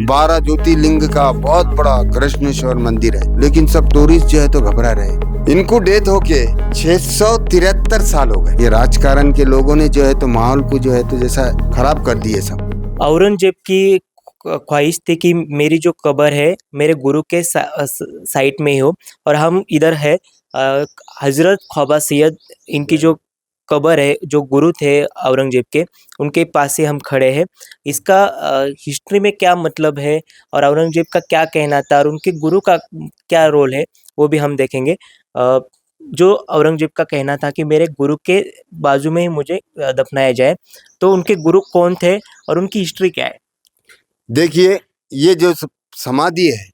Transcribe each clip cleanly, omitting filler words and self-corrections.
12 ज्योतिर्लिंग का बहुत बड़ा कृष्णेश्वर मंदिर है, लेकिन सब टूरिस्ट जो है तो घबरा रहे। इनको डेथ होके 673 साल हो गए। ये राजकारण के लोगों ने जो है तो माहौल को जो है तो जैसा खराब कर दिए सब। औरंगजेब की ख्वाहिश थी कि मेरी जो कब्र है मेरे गुरु के साइड में ही हो, और हम इधर है हजरत ख्वाजा सैयद इनकी जो कब्र है, जो गुरु थे औरंगजेब के, उनके पास ही हम खड़े हैं। इसका हिस्ट्री में क्या मतलब है और औरंगजेब का क्या कहना था और उनके गुरु का क्या रोल है, वो भी हम देखेंगे। जो औरंगजेब का कहना था कि मेरे गुरु के बाजू में ही मुझे दफनाया जाए, तो उनके गुरु कौन थे और उनकी हिस्ट्री क्या है? देखिए, ये जो समाधि है,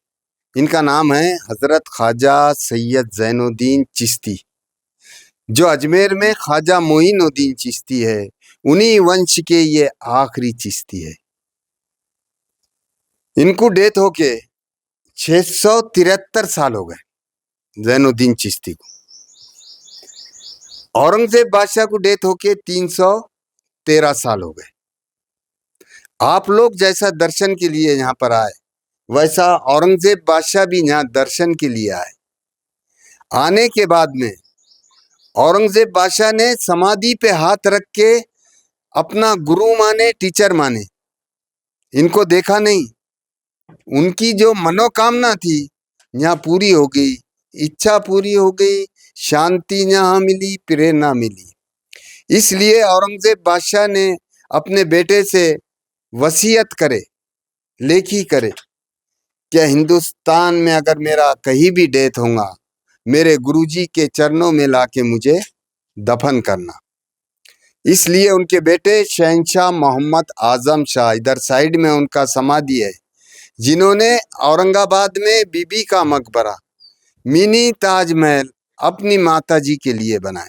इनका नाम है हजरत ख्वाजा सैयद जैनुद्दीन चिश्ती। जो अजमेर में ख्वाजा मोइनुद्दीन चिश्ती है, उन्हीं वंश के ये आखिरी चिश्ती है। इनको डेथ होके 673 साल हो गए जैनुद्दीन चिश्ती को। औरंगजेब बादशाह को डेथ होके 313 साल हो गए। आप लोग जैसा दर्शन के लिए यहाँ पर आए, वैसा औरंगजेब बादशाह भी यहाँ दर्शन के लिए आए। आने के बाद में औरंगजेब बादशाह ने समाधि पे हाथ रख के अपना गुरु माने, टीचर माने, इनको देखा नहीं। उनकी जो मनोकामना थी यहाँ पूरी हो गई, इच्छा पूरी हो गई, शांति यहाँ मिली, प्रेरणा मिली। इसलिए औरंगजेब बादशाह ने अपने बेटे से वसीयत करे, लेखी करे, क्या हिंदुस्तान में अगर मेरा कहीं भी डेथ होगा, मेरे गुरुजी के चरणों में लाके मुझे दफन करना। इसलिए उनके बेटे शहंशाह मोहम्मद आजम शाह, इधर साइड में उनका समाधि है, जिन्होंने औरंगाबाद में बीबी का मकबरा, मिनी ताजमहल अपनी माताजी के लिए बनाए।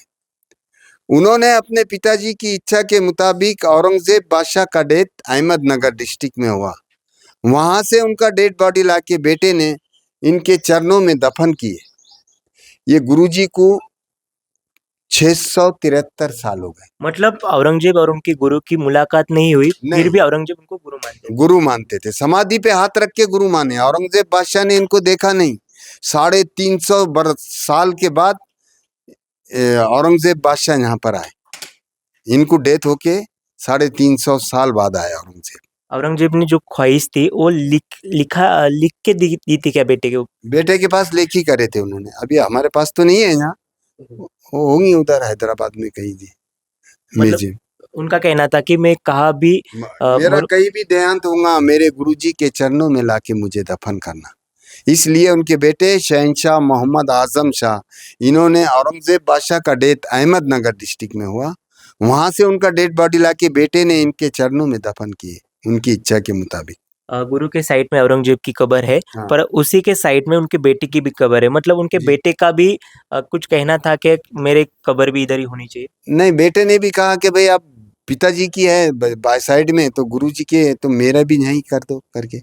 उन्होंने अपने पिताजी की इच्छा के मुताबिक औरंगजेब बादशाह का डेथ अहमदनगर डिस्ट्रिक्ट में हुआ। वहां से उनका डेड बॉडी लाके बेटे ने इनके चरणों में दफन किए। ये गुरुजी को 673 साल हो गए। मतलब औरंगजेब और उनके गुरु की मुलाकात नहीं हुई, फिर नहीं, भी औरंगजेब उनको गुरु मानते थे। गुरु मानते थे, समाधि पे हाथ रख के गुरु माने। औरंगजेब बादशाह ने इनको देखा नहीं। 350 साल के बाद औरंगजेब बादशाह यहाँ पर आए। इनको डेथ होके 350 साल बाद आए औरंगजेब। औरंगजेब ने जो ख्वाहिश थी वो लिख के दी थी क्या बेटे के? बेटे के पास लेखी करे थे उन्होंने, अभी हमारे पास तो नहीं है यहाँ, वो होंगी उधर हैदराबाद में कहीं भी मतलब म्यूजियम। उनका कहना था कि मैं कहाँ भी मेरा कहीं भी देहांत होगा, मेरे गुरुजी के चरणों में लाके मुझे दफन करना। इसलिए उनके बेटे शहंशाह मोहम्मद आजम शाह, इन्होंने औरंगजेब बादशाह का डेथ अहमदनगर डिस्ट्रिक्ट में हुआ, वहां से उनका डेड बॉडी लाके बेटे ने इनके चरणों में दफन किए, उनकी इच्छा के मुताबिक। गुरु के साइड में औरंगजेब की कब्र है, हाँ। पर उसी के साइड में उनके बेटे की भी कब्र है। मतलब उनके जी। बेटे का भी कुछ कहना था कि मेरे कब्र भी इधर ही होनी चाहिए। नहीं, बेटे ने भी कहा कि भाई आप पिताजी की है बाय साइड में, तो गुरुजी के है, तो मेरा भी यहीं कर दो करके।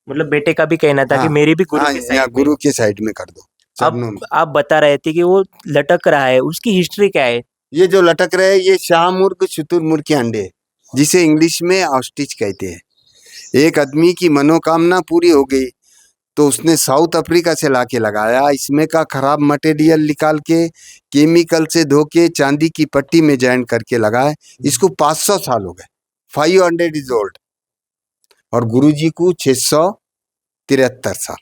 मतलब बेटे का भी कहना था हाँ, कि मेरी भी गुरु हाँ, के यहाँ साइड में। गुरु के साइड में कर दो, अब चरणों में। आप बता रहे थे कि वो लटक रहा है, उसकी हिस्ट्री क्या है? ये जो लटक रहे हैं, ये शाहमुर्ग शुतुरमुर्ग के अंडे, जिसे इंग्लिश में ऑस्ट्रिच कहते हैं। एक आदमी की मनोकामना पूरी हो गई, तो उसने साउथ अफ्रीका से लाके लगाया। इसमें का खराब मटेरियल निकाल के, केमिकल से धो के, चांदी की पट्टी में जॉइन करके लगाए। इसको 500 साल हो गए, 500 इज ओल्ड। और गुरुजी को 673 साल।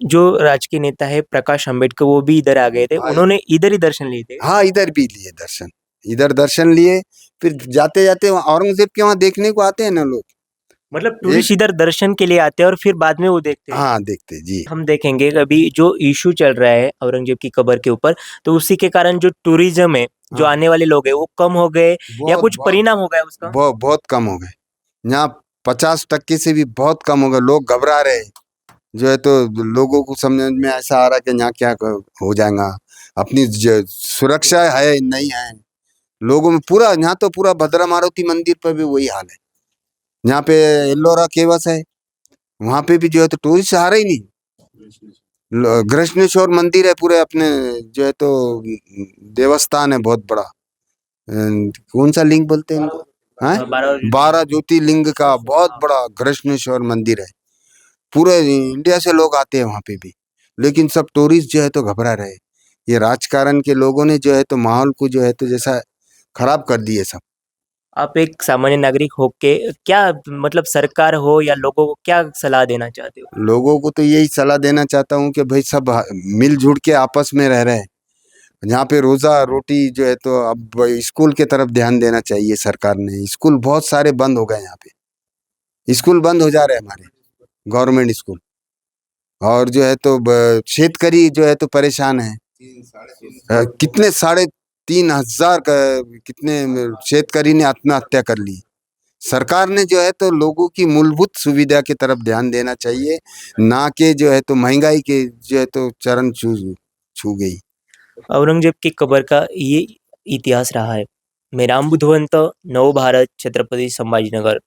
जो राजकीय नेता है प्रकाश अंबेडकर, वो भी इधर आ गए थे, उन्होंने इधर ही दर्शन लिए थे। हाँ, इधर भी लिए दर्शन, इधर दर्शन लिए। फिर जाते जाते औरंगजेब के वहां देखने को आते हैं ना लोग। मतलब टूरिस्ट इधर दर्शन के लिए आते हैं और फिर बाद में वो देखते हैं। हाँ, देखते जी। हम देखेंगे अभी जो इशू चल रहा है औरंगजेब की कब्र के ऊपर, तो उसी के कारण जो टूरिज्म है, जो हाँ, आने वाले लोग हैं वो कम हो गए या बहुत कुछ बहुत परिणाम हो गया उसका? बहुत कम हो गए। यहाँ 50% से भी बहुत कम हो गए। लोग घबरा रहे जो है, तो लोगों को समझ में ऐसा आ रहा है कि यहाँ क्या हो जाएगा, अपनी सुरक्षा है नहीं है लोगों में। पूरा यहाँ तो पूरा भद्रा मारुति मंदिर पर भी वही हाल है। यहाँ पे एल्लोरा केवस है, वहां पे भी जो है तो टूरिस्ट आ रहा ही नहीं। कृष्णेश्वर मंदिर है पूरे अपने, जो है तो देवस्थान है बहुत बड़ा। कौन सा लिंग बोलते हैं इनको, हैं? 12 ज्योतिर्लिंग का बहुत बड़ा कृष्णेश्वर मंदिर है। पूरे इंडिया से लोग आते हैं वहां पे भी, लेकिन सब टूरिस्ट जो है तो घबरा रहे। ये राजकारण के लोगों ने जो है तो माहौल को जो है तो जैसा खराब कर दिए सब। आप एक सामान्य नागरिक होके क्या मतलब सरकार हो या लोगों को क्या सलाह देना चाहते हो? लोगों को तो यही सलाह देना चाहता हूँ कि भाई सब मिलजुल के आपस में रह रहे हैं। यहाँ पे रोजा रोटी जो है तो अब स्कूल के तरफ ध्यान देना चाहिए सरकार ने। स्कूल बहुत सारे बंद हो गए यहाँ पे, स्कूल बंद हो जा रहे हैं हमारे गवर्नमेंट स्कूल। और जो है तो शेतकरी जो है तो परेशान है। कितने 3,500 का कितने शेतकरी ने आत्महत्या कर ली। सरकार ने जो है तो लोगों की मूलभूत सुविधा की तरफ ध्यान देना चाहिए, ना कि जो है तो महंगाई के जो है तो चरण छू छू गई। औरंगजेब की कब्र का ये इतिहास रहा है। मैं राम बुधवंत, नव भारत, छत्रपति संभाजीनगर।